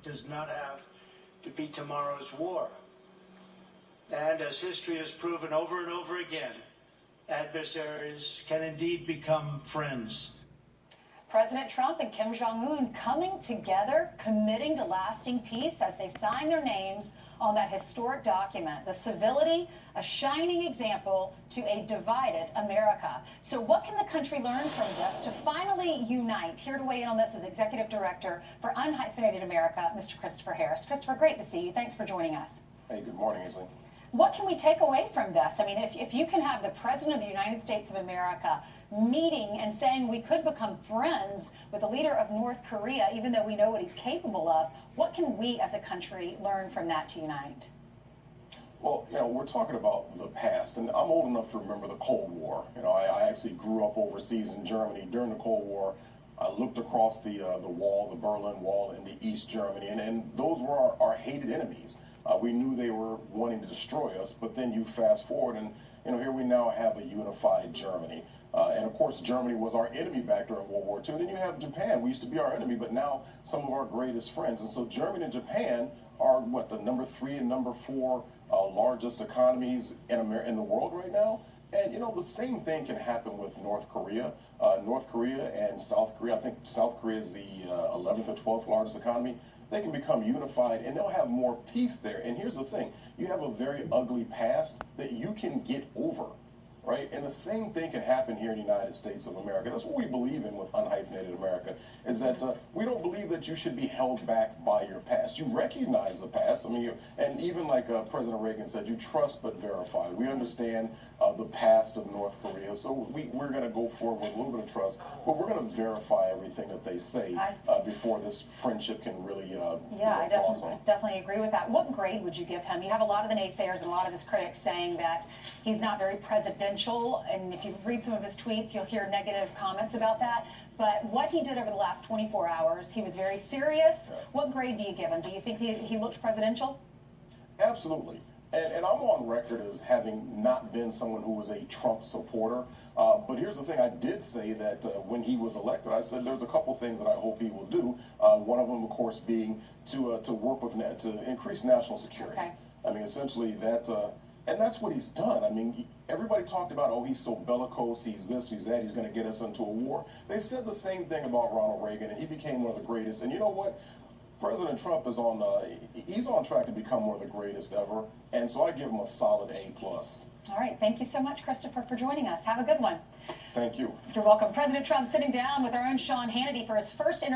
does not have to be tomorrow's war. And as history has proven over and over again, adversaries can indeed become friends. President Trump and Kim Jong-un coming together, committing to lasting peace as they sign their names on that historic document. The civility, a shining example to a divided America. So what can the country learn from this to finally unite? Here to weigh in on this is Executive Director for Unhyphenated America, Mr. Christopher Harris. Christopher, great to see you. Thanks for joining us. Hey, good morning, Aislinn. What can we take away from this? I mean, if you can have the President of the United States of America meeting and saying we could become friends with the leader of North Korea, even though we know what he's capable of, what can we as a country learn from that to unite? Well, we're talking about the past, and I'm old enough to remember the Cold War. I actually grew up overseas in Germany during the Cold War. I looked across the wall, the Berlin Wall, into East Germany, and those were our hated enemies. We knew they were wanting to destroy us, but then you fast forward and, here we now have a unified Germany. And of course, Germany was our enemy back during World War II. Then you have Japan. We used to be our enemy, but now some of our greatest friends. And so Germany and Japan are, the number 3 and number 4 largest economies in the world right now. And, the same thing can happen with North Korea. North Korea and South Korea, I think South Korea is the 11th or 12th largest economy. They can become unified and they'll have more peace there. And here's the thing, you have a very ugly past that you can get over, right? And the same thing can happen here in the United States of America. That's what we believe in with Unhyphenated America, is that we don't believe that you should be held back by your past. You recognize the past. And even like President Reagan said, you trust but verify. We understand the past of North Korea, so we're going to go forward with a little bit of trust, but we're going to verify everything that they say before this friendship can really I definitely agree with that. What grade would you give him? You have a lot of the naysayers and a lot of his critics saying that he's not very presidential, and if you read some of his tweets, you'll hear negative comments about that. But what he did over the last 24 hours, he was very serious. What grade do you give him? Do you think he looked presidential? Absolutely. And I'm on record as having not been someone who was a Trump supporter. But here's the thing, I did say that when he was elected, I said there's a couple things that I hope he will do. One of them, of course, being to work with, to increase national security. Okay. Essentially that, and that's what he's done. Everybody talked about, oh, he's so bellicose, he's this, he's that, he's going to get us into a war. They said the same thing about Ronald Reagan, and he became one of the greatest. And you know what? President Trump is he's on track to become one of the greatest ever, and so I give him a solid A+. All right, thank you so much, Christopher, for joining us. Have a good one. Thank you. You're welcome. President Trump sitting down with our own Sean Hannity for his first interview.